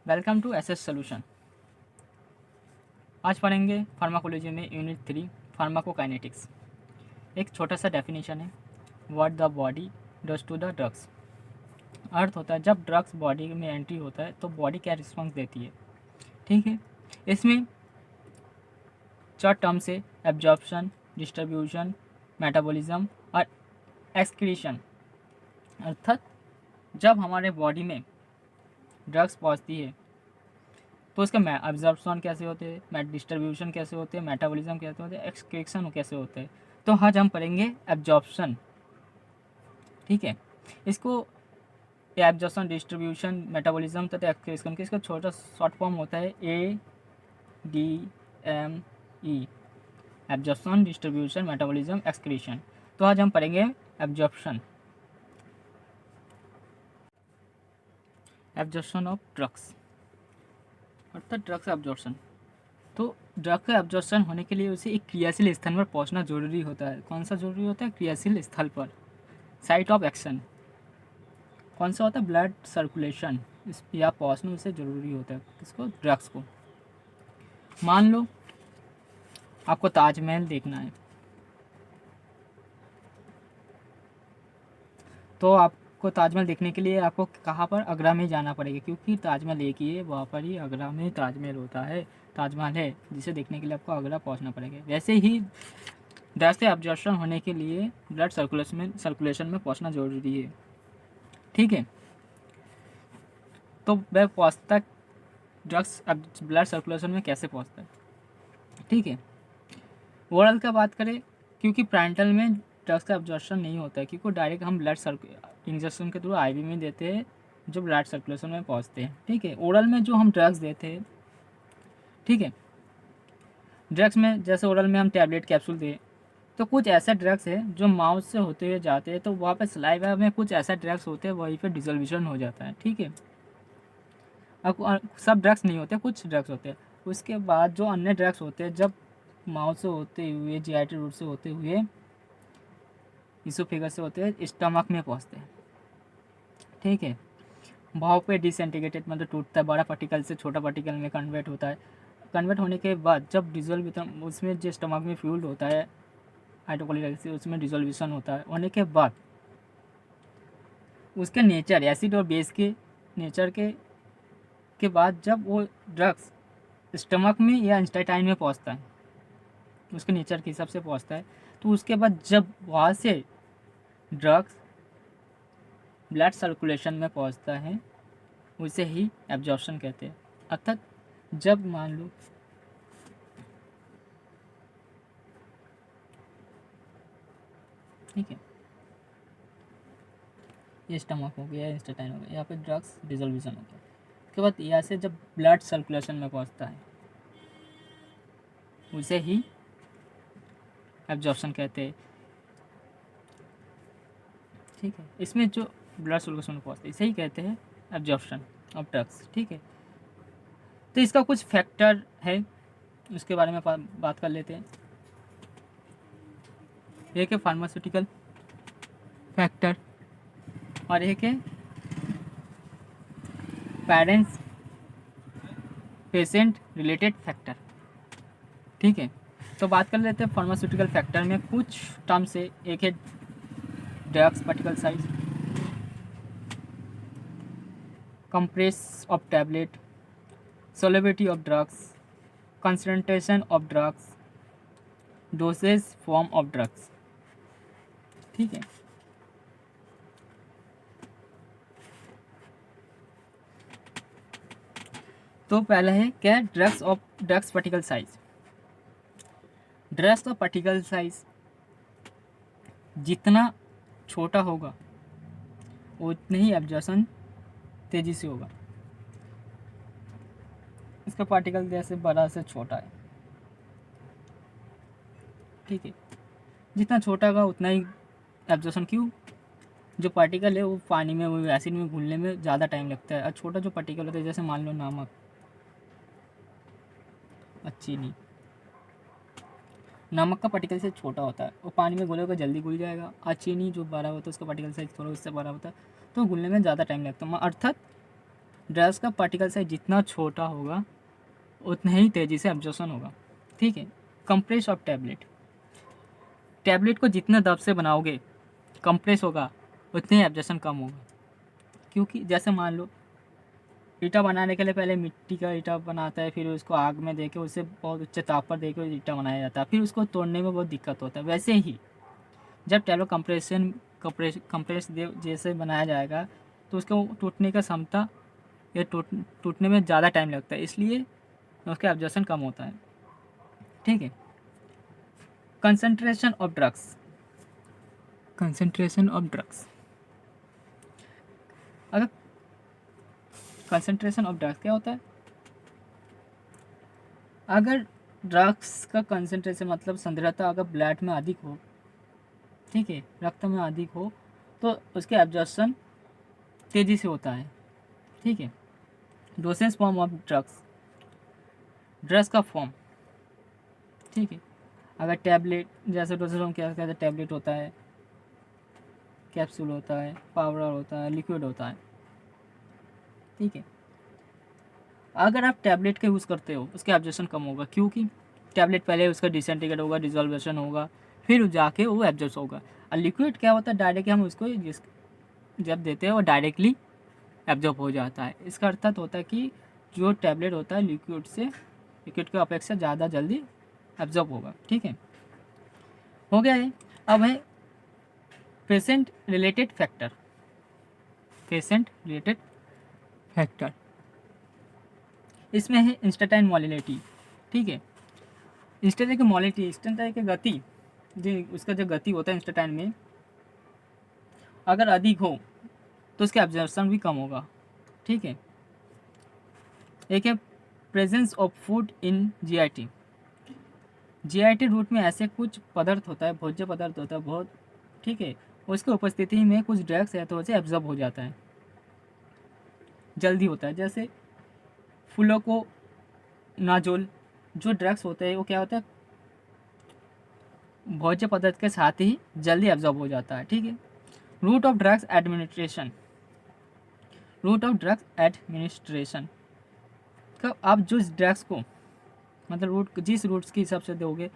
Welcome to SS solution. आज पढ़ेंगे pharmacology में यूनिट 3 फार्माकोकाइनेटिक्स। एक छोटा सा डेफिनेशन है, what the body does to the drugs. अर्थ होता है जब ड्रग्स बॉडी में एंट्री होता है तो बॉडी क्या रिस्पॉन्स देती है। ठीक है, इसमें 4 टर्म्स है, एब्जॉर्प्शन, डिस्ट्रीब्यूशन, मेटाबॉलिज्म और एक्सक्रीशन। अर्थात जब हमारे बॉडी में ड्रग्स पहुंचती है तो उसका एब्जॉर्प्शन कैसे होते हैं, डिस्ट्रीब्यूशन कैसे होते हैं, मेटाबॉलिज्म कैसे होते हैं, एक्सक्रीशन कैसे होते हैं। तो आज हम पढ़ेंगे एब्जॉर्प्शन। ठीक है, इसको एब्जॉर्प्शन, डिस्ट्रीब्यूशन, मेटाबॉलिज्म तथा एक्सक्रीशन के इसका छोटा शॉर्ट फॉर्म होता है ADME, absorption, distribution, metabolism, excretion. तो आज हम पढ़ेंगे एब्जॉर्प्शन। एब्जॉर्प्शन ऑफ ड्रग्स अर्थात ड्रग्स एब्जॉर्प्शन। तो ड्रग का एब्जॉर्प्शन होने के लिए उसे एक क्रियाशील स्थान पर पहुंचना जरूरी होता है। कौन सा जरूरी होता है? क्रियाशील स्थल पर। साइट ऑफ एक्शन कौन सा होता है? ब्लड सर्कुलेशन, इस या पहुंचना उसे जरूरी होता है। किसको? ड्रग्स को। मान लो आपको ताजमहल देखना है, तो आपको ताजमहल देखने के लिए आपको कहाँ पर? आगरा में जाना पड़ेगा, क्योंकि ताजमहल एक ही है, वहाँ पर ही आगरा में ताजमहल होता है, ताजमहल है, जिसे देखने के लिए आपको आगरा पहुँचना पड़ेगा। वैसे ही ड्रग्स के एब्जॉर्प्शन होने के लिए ब्लड सर्कुलेशन में पहुँचना जरूरी है। ठीक है, तो वह पहुँचता ड्रग्स ब्लड सर्कुलेशन में कैसे पहुँचता है? ठीक है, ओरल का बात करें, क्योंकि पैरेंटल में ड्रग्स का एब्जॉर्प्शन नहीं होता है, क्योंकि डायरेक्ट हम इंजेक्शन के थ्रू आईवी में देते हैं जो ब्लड सर्कुलेशन में पहुंचते हैं। ठीक है, ओरल में जो हम ड्रग्स देते हैं, ठीक है, ड्रग्स में जैसे ओरल में हम टैबलेट कैप्सूल दें, तो कुछ ऐसे ड्रग्स है जो माउथ से होते हुए जाते हैं, तो वहाँ पे सलाइवा में कुछ ऐसा ड्रग्स होते हैं, वहीं पे डिसोल्यूशन हो जाता है। ठीक है, अब सब ड्रग्स नहीं होते, कुछ ड्रग्स होते हैं। उसके बाद जो अन्य ड्रग्स होते हैं, जब माउथ से होते हुए, जीआईटी रूट से होते हुए, इसोफेगस से होते हैं, स्टमक में पहुँचते हैं। ठीक है, भाव पे डिसइंटीग्रेटेड मतलब टूटता है, बड़ा पार्टिकल से छोटा पार्टिकल में कन्वर्ट होता है। कन्वर्ट होने के बाद जब डिजोल्व उसमें जो स्टमक में फ्यूल्ड होता है हाइड्रोक्लोरिक से, उसमें डिसोल्यूशन होता है। होने के बाद उसके नेचर, एसिड और बेस के नेचर के बाद जब वो ड्रग्स स्टमक में या इंस्टेटाइन में पहुंचता है, उसके नेचर के हिसाब से पहुंचता है, तो उसके बाद जब वहाँ से ड्रग्स ब्लड सर्कुलेशन में पहुंचता है, उसे ही एब्जॉर्प्शन कहते हैं। अर्थात जब मान लो ठीक है, ये स्टमक हो गया, इंस्टेटाइन हो गया, यहाँ पे ड्रग्स डिसोल्यूशन हो गया। उसके बाद यहाँ से जब ब्लड सर्कुलेशन में पहुंचता है, उसे ही एब्जॉर्प्शन कहते हैं। ठीक है, इसमें जो ब्लड सर्कुलेशन में पहुंचता है, इसे ही कहते हैं एब्जॉर्प्शन ऑफ ड्रग्स। ठीक है, तो इसका कुछ फैक्टर है, उसके बारे में बात कर लेते हैं। एक है फार्मास्यूटिकल फैक्टर और एक है पेरेंट्स पेशेंट रिलेटेड फैक्टर। ठीक है, तो बात कर लेते हैं फार्मास्यूटिकल फैक्टर में कुछ टर्म्स है। एक है drugs particle size, compress of tablet, solubility of drugs, concentration of drugs, dosage form of drugs। ठीक है, तो पहला है क्या? Drugs particle size. ड्रग्स का पार्टिकल साइज जितना छोटा होगा उतनी ही एब्जॉर्प्शन तेजी से होगा। इसका पार्टिकल जैसे बड़ा से छोटा है। ठीक है, जितना छोटा होगा उतना ही एब्जॉर्प्शन। क्यों? जो पार्टिकल है वो पानी में, वो एसिड में घुलने में ज़्यादा टाइम लगता है, और छोटा जो पार्टिकल होता है, जैसे मान लो नमक, चीनी, नमक का पार्टिकल साइज छोटा होता है, वो पानी में घुलेगा जल्दी घुल जाएगा, और चीनी जो बड़ा होता है उसका पार्टिकल साइज थोड़ा उससे बड़ा होता है, तो घुलने में ज़्यादा टाइम लगता है। अर्थात ड्रग्स का पार्टिकल साइज जितना छोटा होगा उतना ही तेज़ी से एब्जॉर्प्शन होगा, ठीक है। कंप्रेस ऑफ टैबलेट, टैबलेट को जितना दब से बनाओगे कंप्रेस होगा उतने ही एब्जॉर्प्शन कम होगा, क्योंकि जैसे मान लो ईटा बनाने के लिए पहले मिट्टी का ईटा बनाता है, फिर उसको आग में देके उसे बहुत उच्च ताप पर देके ईटा बनाया जाता है, फिर उसको तोड़ने में बहुत दिक्कत होता है। वैसे ही जब टैबलेट कंप्रेस जैसे बनाया जाएगा तो उसको टूटने का क्षमता या टूटने में ज़्यादा टाइम लगता है, इसलिए उसका एब्जॉर्प्शन कम होता है, ठीक है। Concentration of drugs, concentration of drugs, अगर कंसंट्रेशन ऑफ ड्रग्स क्या होता है, अगर ड्रग्स का कंसंट्रेशन मतलब सांद्रता अगर ब्लड में अधिक हो, ठीक है, रक्त में अधिक हो, तो उसके एब्जॉर्प्शन तेज़ी से होता है, ठीक है। Dosage form of drugs, drugs का फॉर्म, ठीक है। अगर टैबलेट जैसे डोसेज फॉर्म क्या कहते हैं, टैबलेट होता है, कैप्सूल होता है, पाउडर होता है, लिक्विड होता है, ठीक है। अगर आप टैबलेट का यूज़ करते हो उसका एब्जॉर्प्शन कम होगा, क्योंकि टैबलेट पहले उसका डिसइंटीग्रेट होगा, डिसॉल्वेशन होगा, फिर जाके वो एब्जॉर्ब होगा। और लिक्विड क्या होता है, डायरेक्टली हम उसको जब देते हैं वो डायरेक्टली एब्जॉर्ब हो जाता है। इसका अर्थ होता है कि जो टैबलेट होता है लिक्विड की अपेक्षा ज़्यादा जल्दी एब्जॉर्ब होगा, ठीक है। हो गया है। अब है patient related factor, patient related factor, इसमें है इंस्टेंटाइन मोलिलिटी, ठीक है। इंस्टेंटाइन की मोलिलिटी, इंस्टेंटाइन की गति, जो उसका जो गति होता है इंस्टेंटाइन में अगर अधिक हो तो उसका एब्जॉर्प्शन भी कम होगा, ठीक है। एक है presence of food in GIT, GIT route में ऐसे कुछ पदार्थ होता है, भोज्य पदार्थ होता है बहुत, ठीक है, उसकी उपस्थिति में कुछ ड्रग्स है तो उसे एब्जॉर्ब हो जाता है, जल्दी होता है। जैसे फूलों को नाजोल जो ड्रग्स होते हैं वो क्या होता है, भोज्य पदार्थ के साथ ही जल्दी एब्जॉर्ब हो जाता है, ठीक है। Route of drugs administration, route of drugs administration कब आप जिस ड्रग्स को मतलब रूट जिस रूट्स के हिसाब से दोगे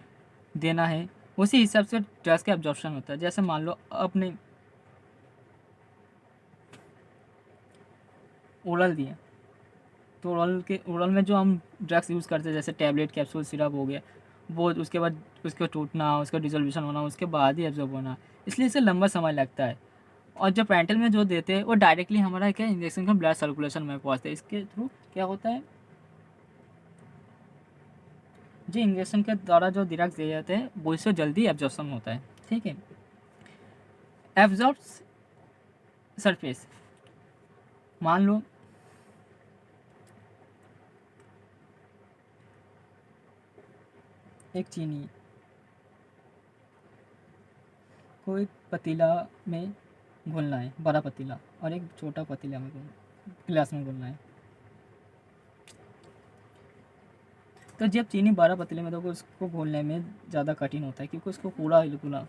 देना है उसी हिसाब से ड्रग्स का एब्जॉर्प्शन होता है। जैसे मान लो आपने ओरल दिए तो ओरल में जो हम ड्रग्स यूज़ करते हैं जैसे टैबलेट, कैप्सूल, सिरप हो गया, वो उसके बाद उसका टूटना, उसका डिसोल्यूशन होना, उसके बाद ही एब्जॉर्ब होना, इसलिए इसे लंबा समय लगता है। और जो पेंटल में जो देते हैं वो डायरेक्टली हमारा क्या इंजेक्शन का ब्लड सर्कुलेशन में पहुँचते हैं, इसके थ्रू क्या होता है, जो इंजेक्शन के द्वारा जो ड्रग्स दिए जाते हैं वो इससे जल्दी एब्जॉर्प्शन होता है, ठीक है। एब्जॉर्ब्स सरफेस, मान लो एक चीनी को एक पतीला में घोलना है, बड़ा पतीला, और एक छोटा पतीला में गिलास में घोलना है। तो जब चीनी बड़ा पतीले में तो उसको घोलने में ज़्यादा कठिन होता है क्योंकि उसको पूरा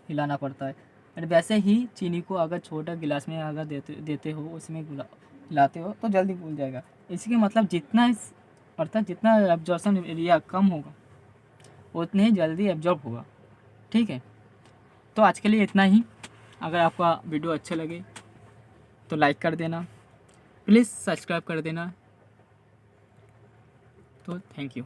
हिलाना पड़ता है। और वैसे ही चीनी को अगर छोटा गिलास में अगर देते हो उसमें हिलाते हो तो जल्दी घुल जाएगा। इसके मतलब अर्थात जितना एब्जॉर्प्शन एरिया कम होगा उतने ही जल्दी एब्जॉर्ब होगा, ठीक है। तो आज के लिए इतना ही। अगर आपका वीडियो अच्छा लगे तो लाइक कर देना, प्लीज़ सब्सक्राइब कर देना। तो थैंक यू।